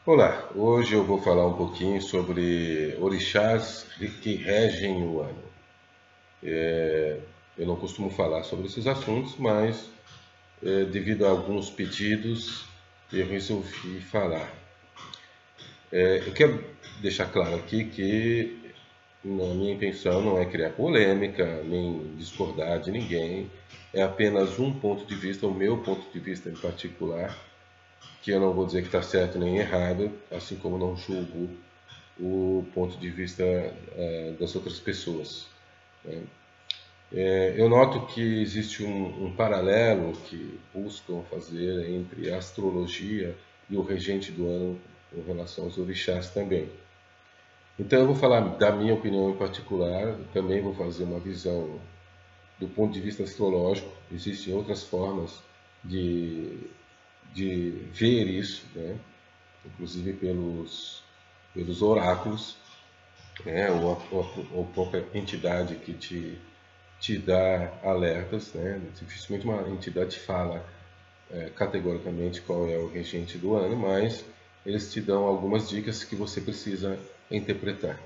Olá, hoje eu vou falar um pouquinho sobre orixás que regem o ano. Eu não costumo falar sobre esses assuntos, mas devido a alguns pedidos, eu resolvi falar. Eu quero deixar claro aqui que a minha intenção não é criar polêmica, nem discordar de ninguém. É apenas um ponto de vista, o meu ponto de vista em particular, que eu não vou dizer que está certo nem errado, assim como não julgo o ponto de vista das outras pessoas. Eu noto que existe um paralelo que buscam fazer entre a astrologia e o regente do ano em relação aos orixás também. Então eu vou falar da minha opinião em particular, também vou fazer uma visão do ponto de vista astrológico. Existem outras formas de, de ver isso, né? Inclusive pelos oráculos, né? Ou própria entidade que te dá alertas, né? Dificilmente uma entidade fala categoricamente qual é o regente do ano, mas eles te dão algumas dicas que você precisa interpretar.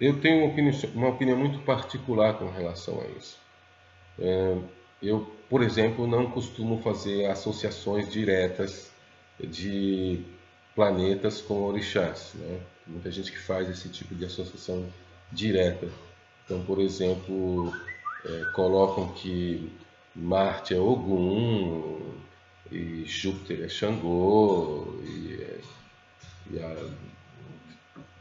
Eu tenho uma opinião muito particular com relação a isso. Eu, por exemplo, não costumo fazer associações diretas de planetas com orixás, né? Tem muita gente que faz esse tipo de associação direta. Então, por exemplo, colocam que Marte é Ogum, e Júpiter é Xangô, e a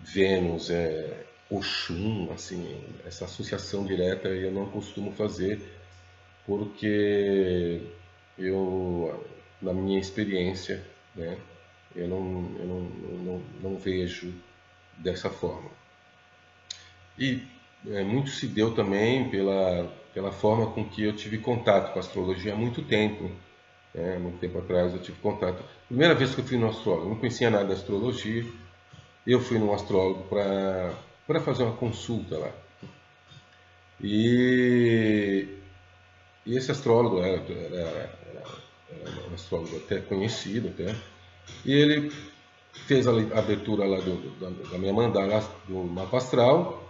Vênus é Oxum, assim, essa associação direta eu não costumo fazer, porque na minha experiência, né, eu não vejo dessa forma. E muito se deu também pela forma com que eu tive contato com a astrologia há muito tempo. Né? Muito tempo atrás eu tive contato. Primeira vez que eu fui no astrólogo, eu não conhecia nada da astrologia. Eu fui num astrólogo para fazer uma consulta lá. E, e esse astrólogo era um astrólogo até conhecido, até, e ele fez a abertura lá da minha mandala do mapa astral.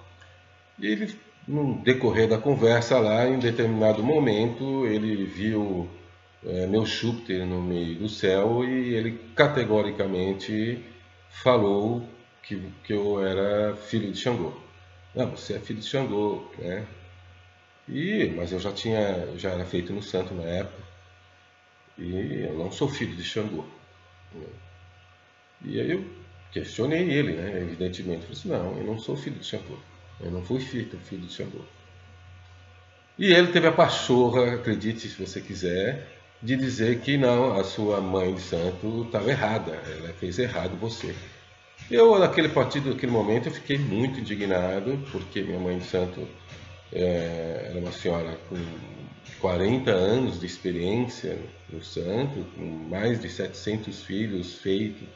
E ele, no decorrer da conversa lá, em determinado momento, ele viu meu Júpiter no meio do céu e ele categoricamente falou que eu era filho de Xangô. Não, você é filho de Xangô, né? Mas eu já era feito no santo na época e eu não sou filho de Xangô. E aí eu questionei ele, né? Evidentemente, eu falei assim, não, eu não sou filho de Xangô. Eu não fui filho de Xangô. E ele teve a pachorra, acredite se você quiser, de dizer que não, a sua mãe de santo estava errada, ela fez errado você. Eu, naquele partido, naquele momento, eu fiquei muito indignado, porque minha mãe de santo era uma senhora com 40 anos de experiência no santo, com mais de 700 filhos feitos,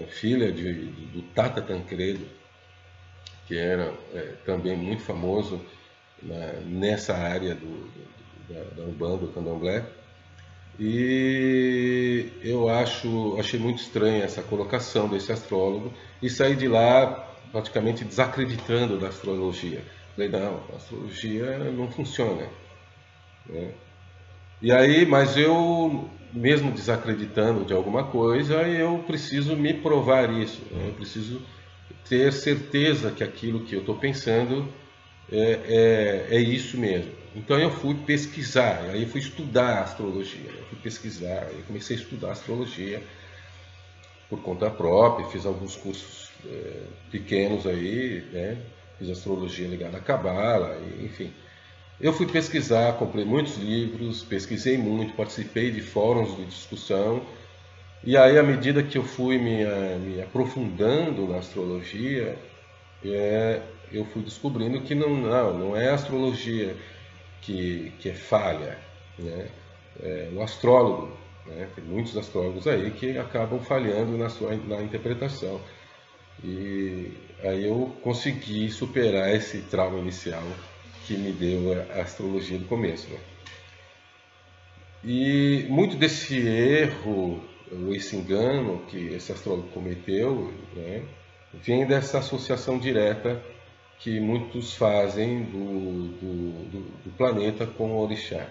filha do Tata Tancredo, que era também muito famoso nessa área da Umbanda, do Candomblé. E eu achei muito estranha essa colocação desse astrólogo e saí de lá praticamente desacreditando da astrologia. Falei, não, a astrologia não funciona. Né? E aí, mas eu, mesmo desacreditando de alguma coisa, eu preciso me provar isso. Né? Eu preciso ter certeza que aquilo que eu estou pensando é isso mesmo. Então eu fui pesquisar, aí eu fui estudar astrologia, eu fui pesquisar, eu comecei a estudar astrologia por conta própria, fiz alguns cursos pequenos aí, né? Fiz astrologia ligada à cabala, enfim. Eu fui pesquisar, comprei muitos livros, pesquisei muito, participei de fóruns de discussão, e aí à medida que eu fui me aprofundando na astrologia, eu fui descobrindo que não é a astrologia que é falha, né? É o astrólogo, né? Tem muitos astrólogos aí que acabam falhando na interpretação. E aí eu consegui superar esse trauma inicial que me deu a astrologia do começo. Né? E muito desse erro, ou esse engano que esse astrólogo cometeu, né, vem dessa associação direta que muitos fazem do planeta com o orixá.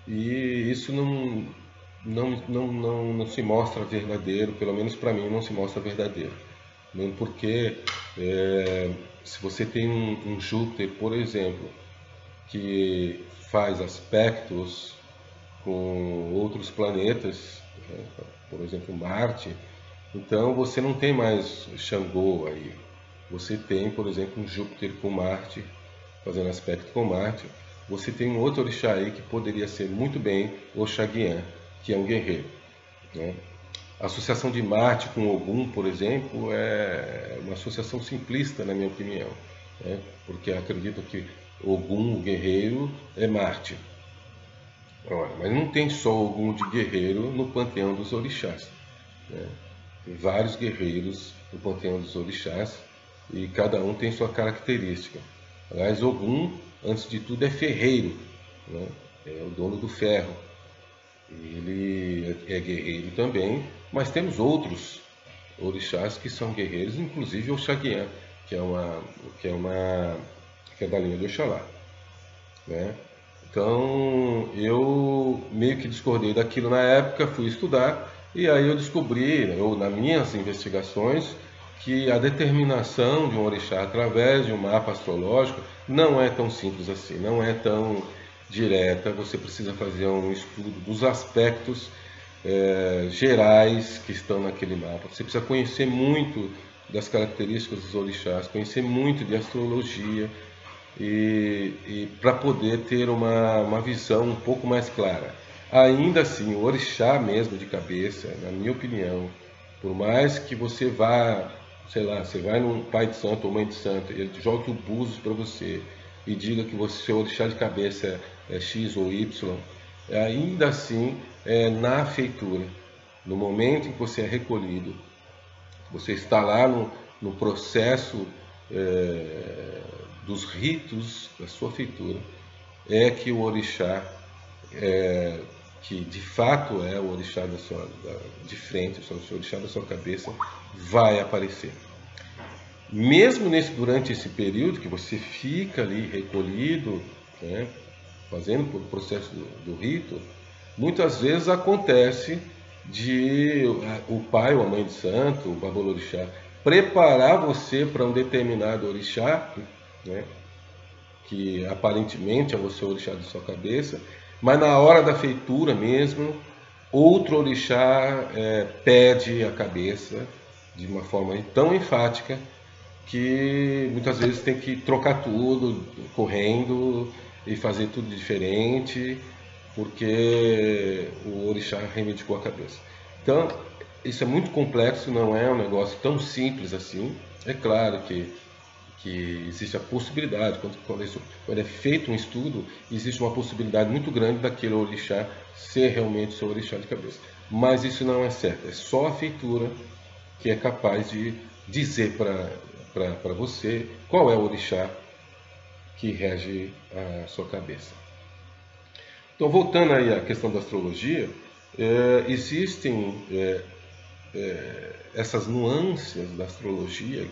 E isso não se mostra verdadeiro, pelo menos para mim não se mostra verdadeiro. Mesmo porque se você tem um Júpiter, por exemplo, que faz aspectos com outros planetas, né, por exemplo Marte, então você não tem mais Xangô aí. Você tem, por exemplo, um Júpiter com Marte, fazendo aspecto com Marte. Você tem um outro orixá aí que poderia ser muito bem Oxaguian, que é um guerreiro, né? A associação de Marte com Ogum, por exemplo, é uma associação simplista, na minha opinião, né? Porque acredito que Ogum, o guerreiro, é Marte. Ora, mas não tem só Ogum de guerreiro no panteão dos orixás, né? Tem vários guerreiros no panteão dos orixás e cada um tem sua característica. Aliás, Ogum, antes de tudo, é ferreiro, né? É o dono do ferro. Ele é guerreiro também, mas temos outros orixás que são guerreiros, inclusive o Oxaguian, que é que é uma que é da linha de Oxalá, né? Então eu meio que discordei daquilo na época, fui estudar e aí eu descobri, ou nas minhas investigações, que a determinação de um orixá através de um mapa astrológico não é tão simples assim, não é tão direta. Você precisa fazer um estudo dos aspectos gerais que estão naquele mapa. Você precisa conhecer muito das características dos orixás, conhecer muito de astrologia e para poder ter uma visão um pouco mais clara. Ainda assim, o orixá mesmo de cabeça, na minha opinião, por mais que você vá, sei lá, você vai num pai de santo ou mãe de santo, ele joga o búzios para você e diga que você, seu orixá de cabeça é X ou Y, ainda assim, na feitura, no momento em que você é recolhido, você está lá no processo dos ritos da sua feitura, é que o orixá, que de fato é o orixá de frente, o orixá da sua cabeça, vai aparecer. Mesmo durante esse período que você fica ali recolhido, né, fazendo o processo do rito, muitas vezes acontece de o pai ou a mãe de santo, o babalorixá, preparar você para um determinado orixá, né, que aparentemente é o seu orixá de sua cabeça, mas na hora da feitura mesmo, outro orixá pede a cabeça de uma forma tão enfática que muitas vezes tem que trocar tudo, correndo e fazer tudo diferente, porque o orixá reivindicou a cabeça. Então, isso é muito complexo, não é um negócio tão simples assim. É claro que existe a possibilidade, quando é feito um estudo, existe uma possibilidade muito grande daquele orixá ser realmente seu orixá de cabeça. Mas isso não é certo, é só a feitura que é capaz de dizer para você qual é o orixá que rege a sua cabeça. Então, voltando aí à questão da astrologia, existem essas nuances da astrologia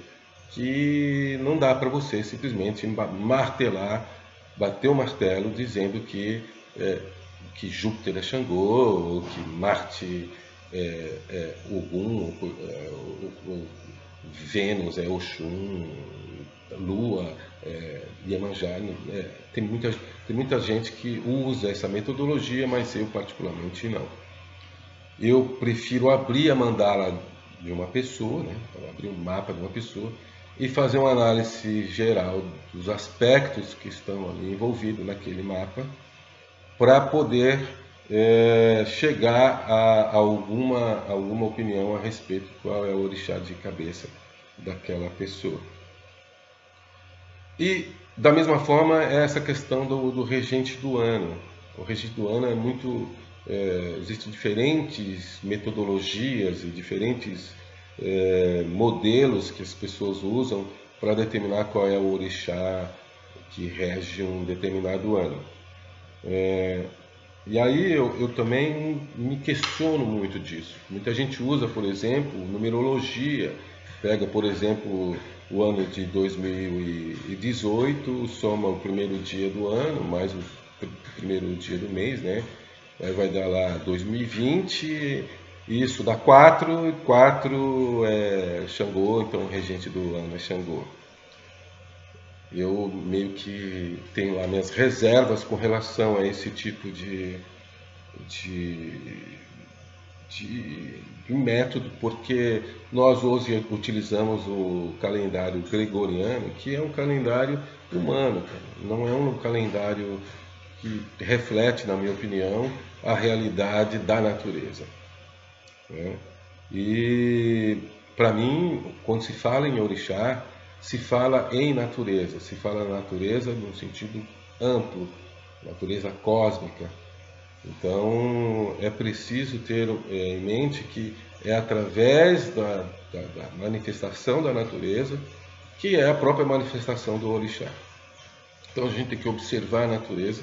que não dá para você simplesmente martelar, bater o martelo dizendo que Júpiter é Xangô, ou que Marte é Ogum, Vênus é Oxum, Lua é Iemanjá. Tem muita gente que usa essa metodologia, mas eu particularmente não. Eu prefiro abrir a mandala de uma pessoa, né? Abrir um mapa de uma pessoa e fazer uma análise geral dos aspectos que estão ali envolvidos naquele mapa para poder chegar a alguma opinião a respeito de qual é o orixá de cabeça daquela pessoa. E da mesma forma é essa questão do regente do ano. O regente do ano é muito... existem diferentes metodologias e diferentes modelos que as pessoas usam para determinar qual é o orixá que rege um determinado ano. E aí eu também me questiono muito disso. Muita gente usa, por exemplo, numerologia. Pega, por exemplo, o ano de 2018, soma o primeiro dia do ano, mais o primeiro dia do mês, né? Aí vai dar lá 2020, isso dá 4, 4 é Xangô, então o regente do ano é Xangô. Eu meio que tenho lá minhas reservas com relação a esse tipo de, de método, porque nós hoje utilizamos o calendário gregoriano, que é um calendário humano, não é um calendário que reflete, na minha opinião, a realidade da natureza, né? E, para mim, quando se fala em orixá, se fala em natureza, se fala na natureza num sentido amplo, natureza cósmica. Então, é preciso ter em mente que é através da manifestação da natureza que é a própria manifestação do orixá. Então, a gente tem que observar a natureza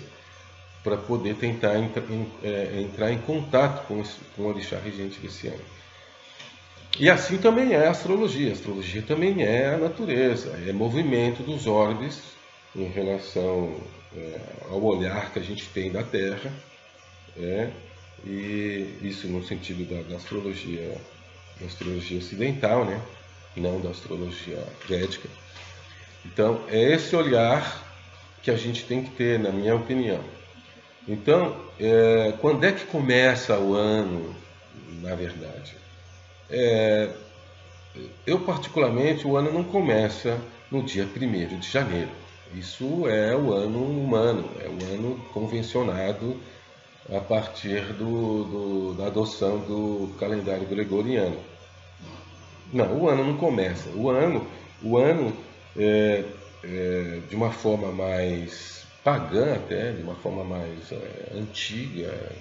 para poder tentar entrar em contato com o orixá regente desse ano. E assim também é a astrologia. A astrologia também é a natureza, é movimento dos orbes em relação ao olhar que a gente tem da Terra, e isso no sentido da astrologia ocidental, né? Não da astrologia védica. Então, é esse olhar que a gente tem que ter, na minha opinião. Então, quando é que começa o ano, na verdade? Eu, particularmente, o ano não começa no dia 1º de janeiro. Isso é o ano humano, é o ano convencionado a partir da adoção do calendário gregoriano. Não, o ano não começa. O ano de uma forma mais pagã até, de uma forma mais antiga,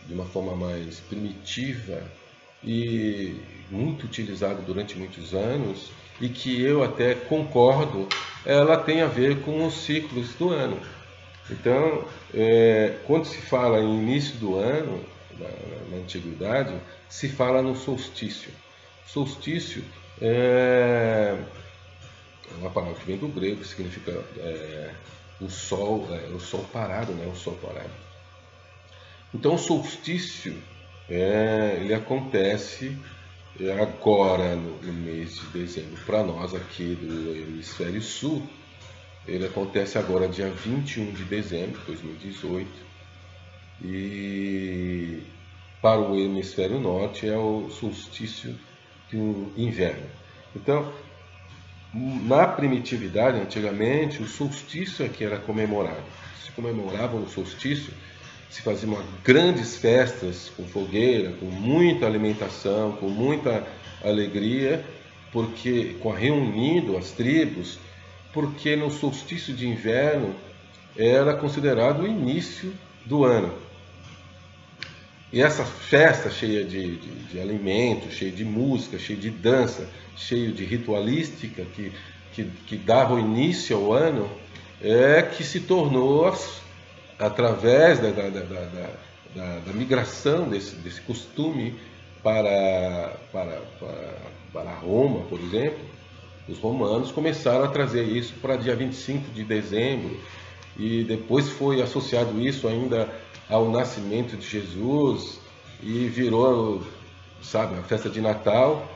de uma forma mais primitiva e muito utilizado durante muitos anos, e que eu até concordo, ela tem a ver com os ciclos do ano. Então, quando se fala em início do ano, na antiguidade, se fala no solstício. Solstício é uma palavra que vem do grego, que significa o sol parado, né? O sol parado. Então, o solstício ele acontece agora no mês de dezembro. Para nós aqui do hemisfério sul, ele acontece agora dia 21 de dezembro de 2018. E para o hemisfério norte é o solstício do inverno. Então, na primitividade, antigamente, o solstício é que era comemorado. Se comemorava o solstício, se faziam grandes festas com fogueira, com muita alimentação, com muita alegria, porque reunindo as tribos, porque no solstício de inverno era considerado o início do ano. E essa festa cheia de alimentos, cheia de música, cheia de dança, cheia de ritualística que dava o início ao ano, que se tornou, através da migração desse costume para Roma, por exemplo, os romanos começaram a trazer isso para dia 25 de dezembro, e depois foi associado isso ainda ao nascimento de Jesus, e virou, sabe, a festa de Natal,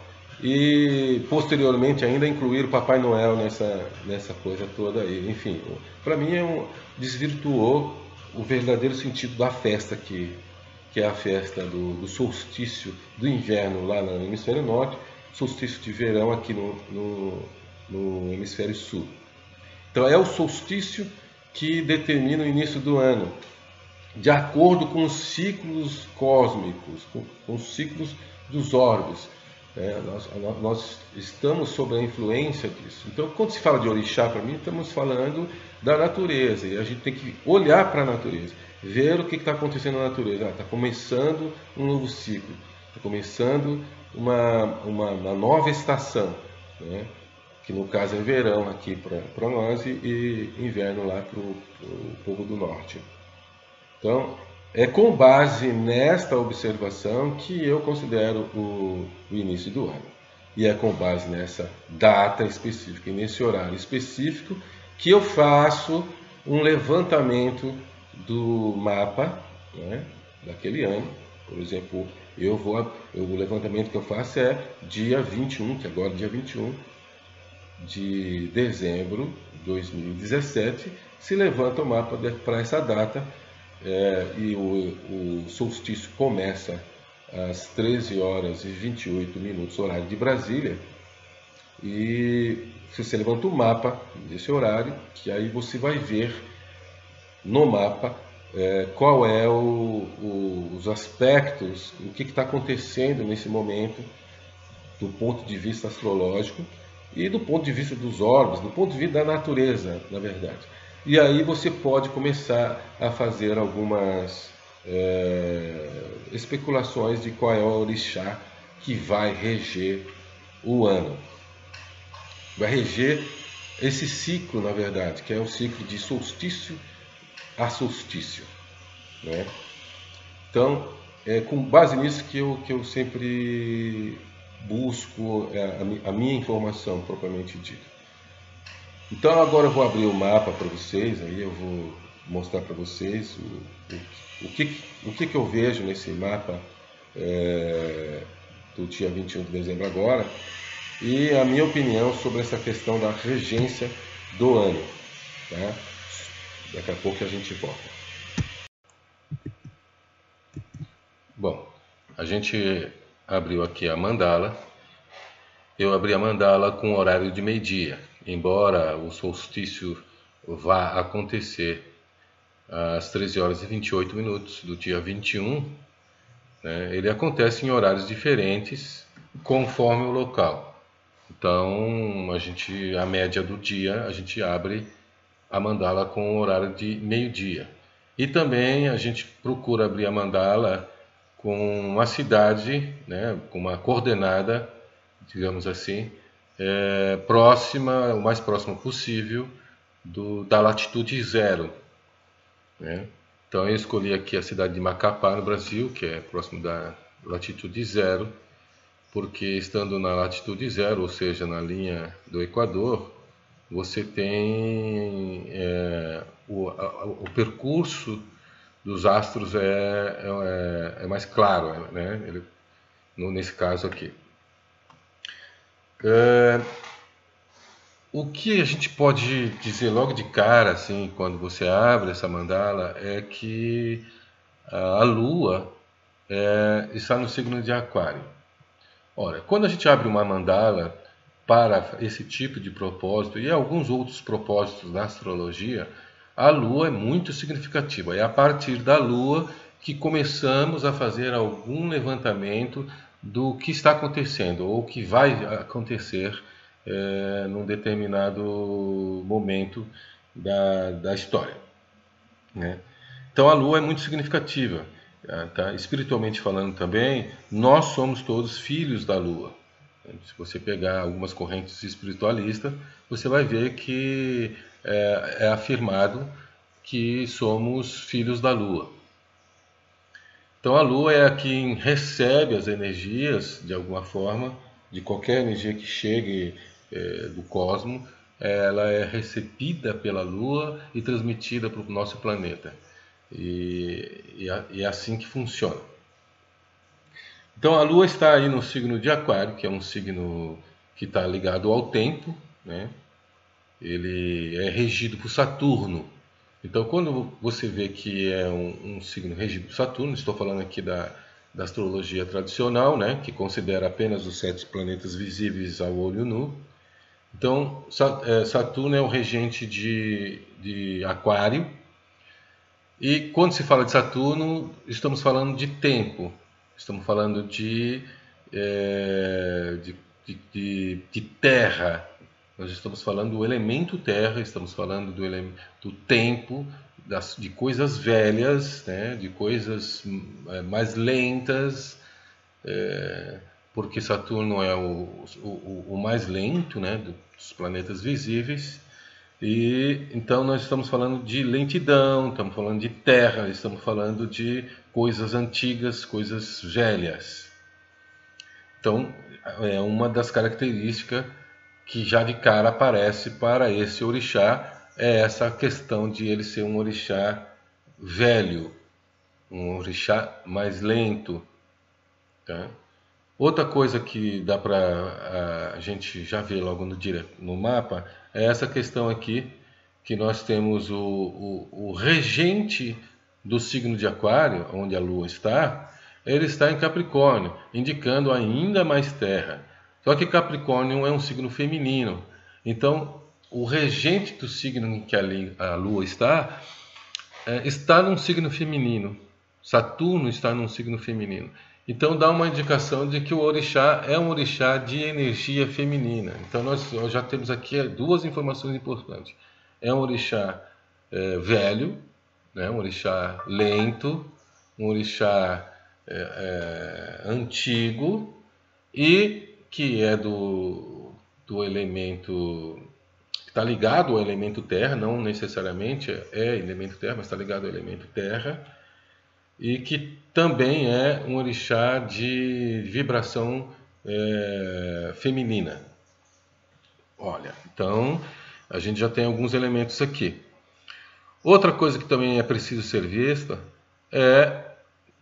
e posteriormente ainda incluir o Papai Noel nessa coisa toda aí. Enfim, para mim desvirtuou o verdadeiro sentido da festa, que é a festa do solstício do inverno lá no hemisfério norte, solstício de verão aqui no hemisfério sul. Então é o solstício que determina o início do ano, de acordo com os ciclos cósmicos, com os ciclos dos orbes. Nós estamos sob a influência disso. Então, quando se fala de orixá, para mim, estamos falando da natureza, e a gente tem que olhar para a natureza, ver o que está acontecendo na natureza. Está começando um novo ciclo, está começando uma nova estação, né? Que no caso é verão aqui para nós, e inverno lá para o povo do norte. Então, É com base nesta observação que eu considero o início do ano. E é com base nessa data específica e nesse horário específico que eu faço um levantamento do mapa, né, daquele ano. Por exemplo, o levantamento que eu faço é dia 21, que agora é dia 21 de dezembro de 2017, se levanta o mapa para essa data, e o solstício começa às 13 horas e 28 minutos, horário de Brasília, e você levanta o mapa desse horário, que aí você vai ver no mapa qual é os aspectos, o que está acontecendo nesse momento, do ponto de vista astrológico e do ponto de vista dos orbes, do ponto de vista da natureza, na verdade. E aí você pode começar a fazer algumas especulações de qual é o orixá que vai reger o ano. Vai reger esse ciclo, na verdade, que é um ciclo de solstício a solstício, né? Então, é com base nisso que eu sempre busco a minha informação propriamente dita. Então agora eu vou abrir o mapa para vocês, aí eu vou mostrar para vocês o que eu vejo nesse mapa do dia 21 de dezembro agora, e a minha opinião sobre essa questão da regência do ano, tá? Daqui a pouco a gente volta. Bom, a gente abriu aqui a mandala. Eu abri a mandala com o horário de meio-dia, embora o solstício vá acontecer às 13 horas e 28 minutos do dia 21, né, ele acontece em horários diferentes conforme o local. Então, a média do dia, a gente abre a mandala com o horário de meio-dia. E também a gente procura abrir a mandala com uma cidade, né, com uma coordenada, digamos assim, próxima, o mais próximo possível da latitude zero, né? Então eu escolhi aqui a cidade de Macapá, no Brasil, que é próximo da latitude zero, porque estando na latitude zero, ou seja, na linha do Equador, você tem o percurso dos astros é mais claro, né? Nesse caso aqui. O que a gente pode dizer logo de cara, assim, quando você abre essa mandala, é que a Lua está no signo de Aquário. Ora, quando a gente abre uma mandala para esse tipo de propósito e alguns outros propósitos da astrologia, a Lua é muito significativa. É a partir da Lua que começamos a fazer algum levantamento do que está acontecendo ou que vai acontecer num determinado momento da história, né? Então a Lua é muito significativa. Tá? Espiritualmente falando também, nós somos todos filhos da Lua. Se você pegar algumas correntes espiritualistas, você vai ver que é afirmado que somos filhos da Lua. Então a Lua é quem recebe as energias, de alguma forma, de qualquer energia que chegue do cosmos, ela é recebida pela Lua e transmitida para o nosso planeta. E é assim que funciona. Então a Lua está aí no signo de Aquário, que é um signo que está ligado ao tempo, né? Ele é regido por Saturno. Então quando você vê que é um signo regido por Saturno, estou falando aqui da astrologia tradicional, né? Que considera apenas os 7 planetas visíveis ao olho nu. Então Saturno é o regente de Aquário. E quando se fala de Saturno, estamos falando de tempo, estamos falando de terra, nós estamos falando do elemento terra, estamos falando do tempo, de coisas velhas, né, de coisas mais lentas, porque Saturno é o mais lento, né, dos planetas visíveis. E então nós estamos falando de lentidão, estamos falando de terra, estamos falando de coisas antigas, coisas velhas. Então é uma das características que já de cara aparece para esse orixá é essa questão de ele ser um orixá velho, um orixá mais lento, tá? Outra coisa que dá para a gente já ver logo no mapa é essa questão aqui, que nós temos o regente do signo de Aquário, onde a Lua está, ele está em Capricórnio, indicando ainda mais terra. Só que Capricórnio é um signo feminino, então o regente do signo em que a Lua está num signo feminino. Saturno está num signo feminino. Então dá uma indicação de que o orixá é um orixá de energia feminina. Então nós já temos aqui duas informações importantes. É um orixá velho, né? Um orixá lento, um orixá antigo e que é do elemento, está ligado ao elemento terra, não necessariamente é elemento terra, mas está ligado ao elemento terra, e que também é um orixá de vibração feminina. Olha, então a gente já tem alguns elementos aqui. Outra coisa que também é preciso ser vista é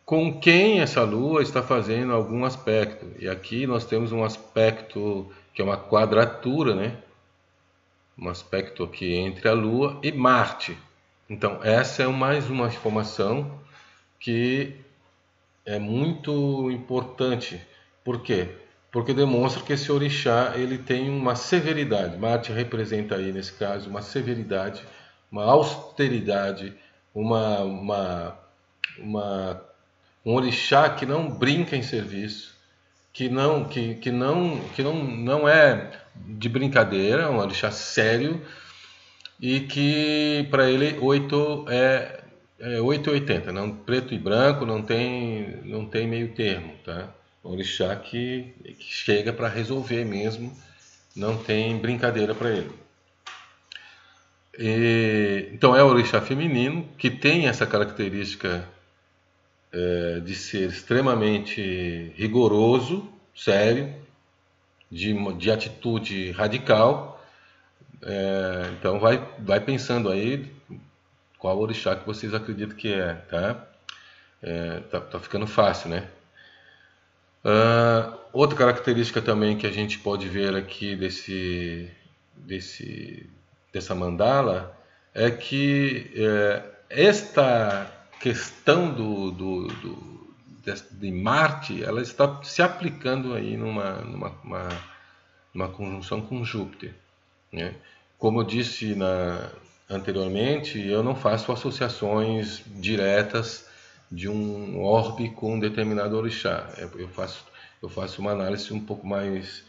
com quem essa lua está fazendo algum aspecto. E aqui nós temos um aspecto que é uma quadratura, né? Um aspecto aqui entre a Lua e Marte. Então, essa é mais uma informação que é muito importante. Por quê? Porque demonstra que esse orixá ele tem uma severidade. Marte representa aí, nesse caso, uma severidade, uma austeridade, uma um orixá que não brinca em serviço, que não é de brincadeira, é um orixá sério e que para ele 8 é 880, não, preto e branco, não tem meio termo, tá? Um orixá que chega para resolver mesmo, não tem brincadeira para ele. Então é o orixá feminino que tem essa característica de ser extremamente rigoroso, sério, de atitude radical. Então vai pensando aí qual orixá que vocês acreditam que é, tá? Tá ficando fácil, né? Outra característica também que a gente pode ver aqui dessa mandala é que esta questão de Marte, ela está se aplicando aí numa conjunção com Júpiter, né? Como eu disse anteriormente, eu não faço associações diretas de um orbe com um determinado orixá. Eu faço uma análise um pouco mais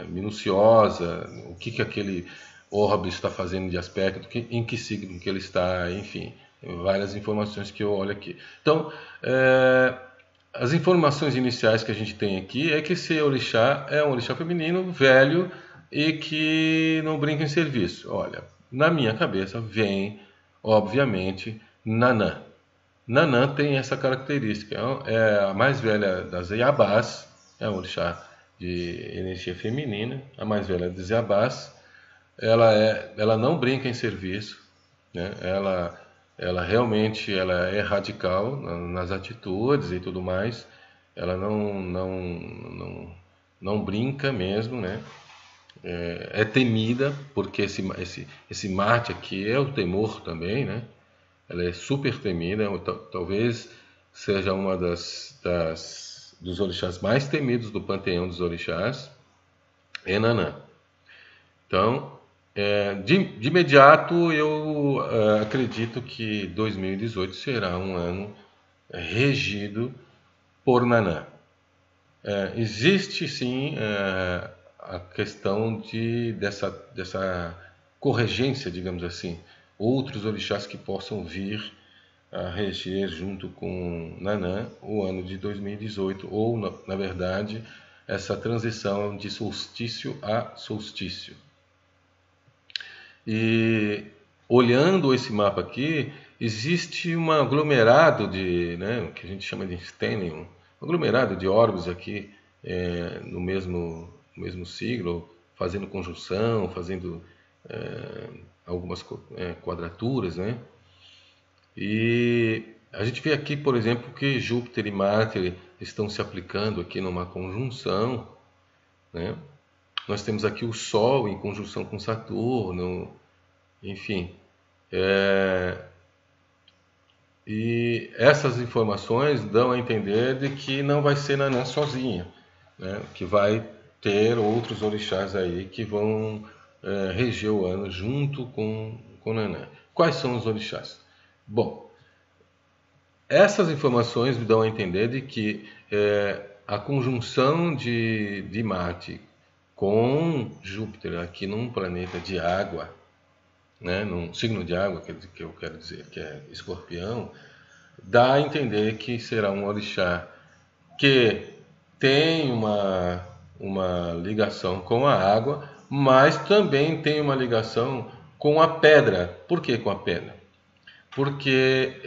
minuciosa, o que aquele orbe está fazendo de aspecto, em que signo que ele está, enfim, várias informações que eu olho aqui. Então, as informações iniciais que a gente tem aqui é que esse orixá é um orixá feminino, velho, e que não brinca em serviço. Olha, na minha cabeça vem, obviamente, Nanã. Nanã tem essa característica, é a mais velha das Iabás, é um orixá de energia feminina, a mais velha das Iabás. Ela não brinca em serviço, né? Ela realmente é radical nas atitudes e tudo mais. Ela não brinca mesmo, né? É temida, porque esse Marte aqui é o temor também, né? Ela é super temida, talvez seja uma dos orixás mais temidos do panteão dos orixás, é Nanã. Então, de imediato, eu acredito que 2018 será um ano regido por Nanã. Existe sim a questão dessa corregência, digamos assim, outros orixás que possam vir a reger junto com Nanã o ano de 2018, ou na verdade essa transição de solstício a solstício. E olhando esse mapa aqui, existe um aglomerado de, né, que a gente chama de stellium, um aglomerado de órbitos aqui no mesmo signo, fazendo conjunção, fazendo algumas quadraturas, né? E a gente vê aqui, por exemplo, que Júpiter e Marte estão se aplicando aqui numa conjunção, né? Nós temos aqui o Sol em conjunção com Saturno, enfim. E essas informações dão a entender de que não vai ser Nanã sozinha, né? Que vai ter outros orixás aí que vão reger o ano junto com Nanã. Quais são os orixás? Bom, essas informações me dão a entender de que a conjunção de Marte com Júpiter aqui num planeta de água, né, num signo de água, que eu quero dizer que é Escorpião, dá a entender que será um orixá que tem uma ligação com a água, mas também tem uma ligação com a pedra. Por que com a pedra? Porque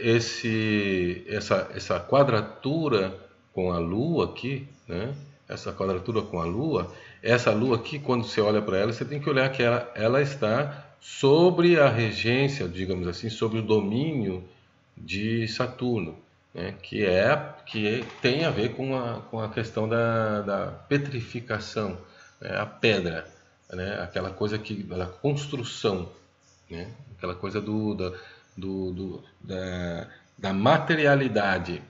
essa quadratura com a Lua aqui, né? Essa quadratura com a Lua, essa Lua aqui, quando você olha para ela, você tem que olhar que ela está sobre a regência, digamos assim, sobre o domínio de Saturno, né? Que tem a ver com a questão da petrificação, né? A pedra, né? Aquela coisa da construção, né? Aquela coisa da materialidade.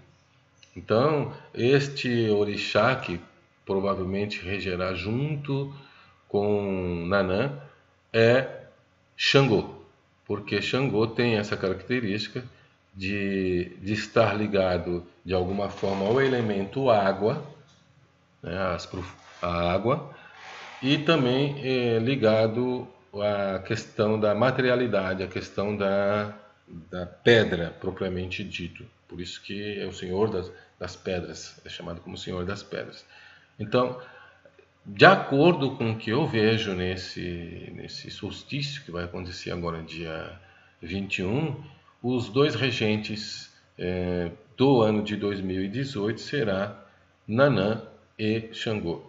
Então, este orixá que provavelmente regerá junto com Nanã é Xangô, porque Xangô tem essa característica de estar ligado de alguma forma ao elemento água, né, à água, e também ligado à questão da materialidade, à questão da pedra propriamente dito. Por isso que é o Senhor das Pedras, é chamado como Senhor das Pedras. Então, de acordo com o que eu vejo nesse solstício que vai acontecer agora dia 21, os dois regentes do ano de 2018 será Nanã e Xangô.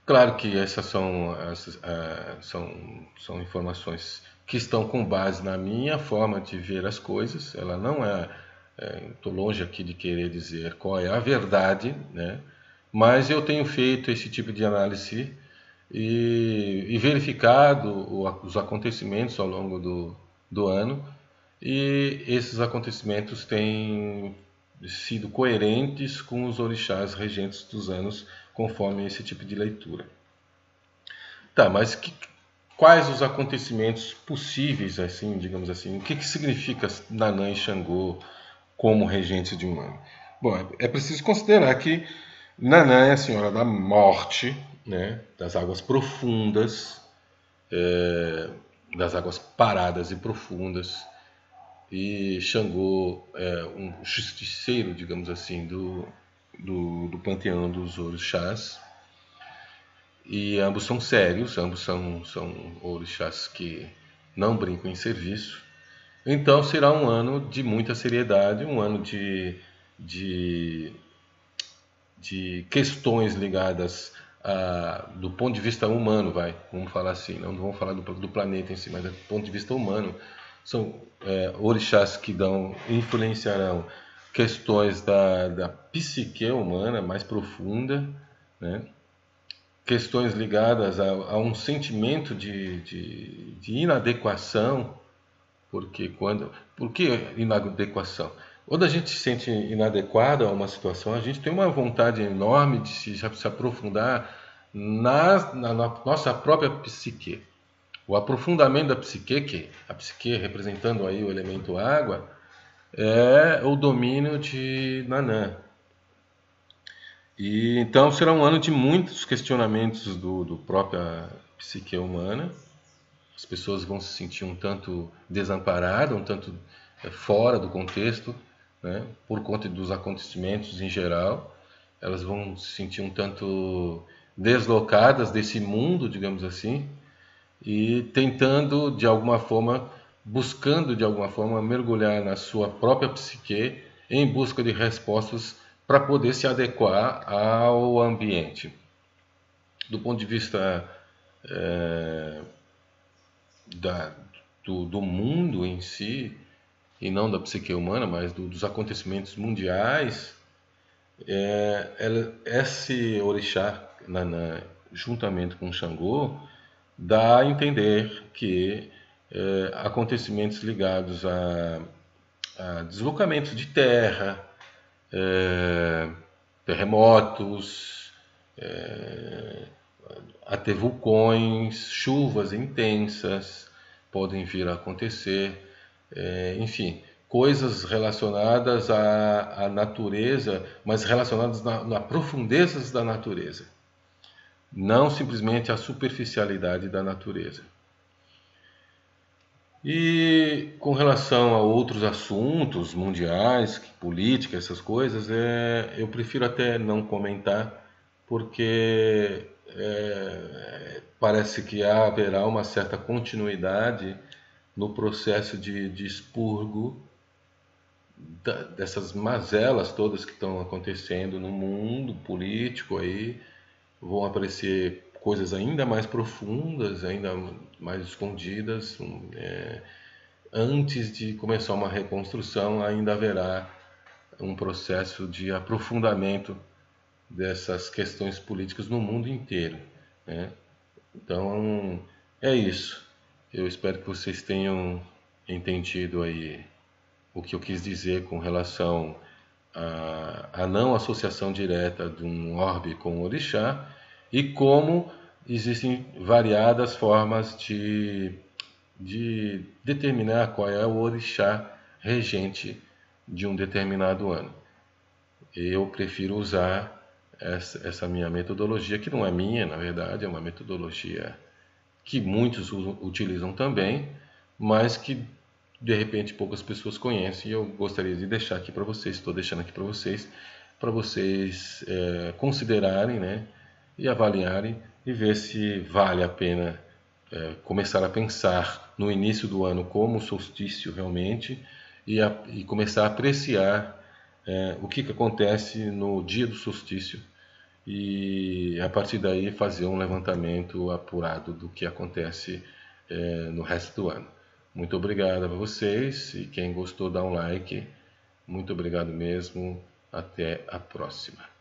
Claro que essas são informações que estão com base na minha forma de ver as coisas. Ela não estou longe aqui de querer dizer qual é a verdade, né? Mas eu tenho feito esse tipo de análise e verificado os acontecimentos ao longo do ano, e esses acontecimentos têm sido coerentes com os orixás regentes dos anos, conforme esse tipo de leitura. Tá, mas quais os acontecimentos possíveis, assim, digamos assim? O que significa Nanã e Xangô como regentes de um ano? Bom, é preciso considerar que Nanã é a senhora da morte, né, das águas profundas, das águas paradas e profundas, e Xangô é um justiceiro, digamos assim, do panteão dos orixás. E ambos são sérios, ambos são orixás que não brincam em serviço. Então será um ano de muita seriedade, um ano de questões ligadas do ponto de vista humano, vamos falar assim, não vamos falar do planeta em si, mas do ponto de vista humano. São orixás que influenciarão questões da psique humana mais profunda, né? Questões ligadas a um sentimento de inadequação, por que inadequação? Quando a gente se sente inadequado a uma situação, a gente tem uma vontade enorme de se aprofundar na nossa própria psique. O aprofundamento da psique, que a psique representando aí o elemento água, é o domínio de Nanã. E então será um ano de muitos questionamentos do própria psique humana. As pessoas vão se sentir um tanto desamparadas, um tanto fora do contexto, né, por conta dos acontecimentos em geral. Elas vão se sentir um tanto deslocadas desse mundo, digamos assim. e tentando de alguma forma, buscando de alguma forma mergulhar na sua própria psique em busca de respostas para poder se adequar ao ambiente. Do ponto de vista da, do mundo em si, e não da psique humana, mas dos acontecimentos mundiais, esse orixá, juntamente com Xangô, dá a entender que acontecimentos ligados a deslocamentos de terra, terremotos, até vulcões, chuvas intensas podem vir a acontecer, enfim, coisas relacionadas à natureza, mas relacionadas na profundezas da natureza, não simplesmente à superficialidade da natureza. E com relação a outros assuntos mundiais, política, essas coisas, eu prefiro até não comentar, porque parece que haverá uma certa continuidade no processo de expurgo dessas mazelas todas que estão acontecendo no mundo político aí. Vão aparecer coisas ainda mais profundas, ainda mais escondidas. Antes de começar uma reconstrução, ainda haverá um processo de aprofundamento dessas questões políticas no mundo inteiro, né? Então, é isso. Eu espero que vocês tenham entendido aí o que eu quis dizer com relação à não associação direta de um orbe com o orixá e como existem variadas formas de determinar qual é o orixá regente de um determinado ano. Eu prefiro usar essa minha metodologia, que não é minha, na verdade, é uma metodologia que muitos utilizam também, mas que de repente poucas pessoas conhecem, e eu gostaria de deixar aqui para vocês, estou deixando aqui para vocês considerarem, né, e avaliarem e ver se vale a pena começar a pensar no início do ano como solstício realmente e começar a apreciar o que acontece no dia do solstício e a partir daí fazer um levantamento apurado do que acontece no resto do ano. Muito obrigado a vocês e quem gostou dá um like. Muito obrigado mesmo. Até a próxima.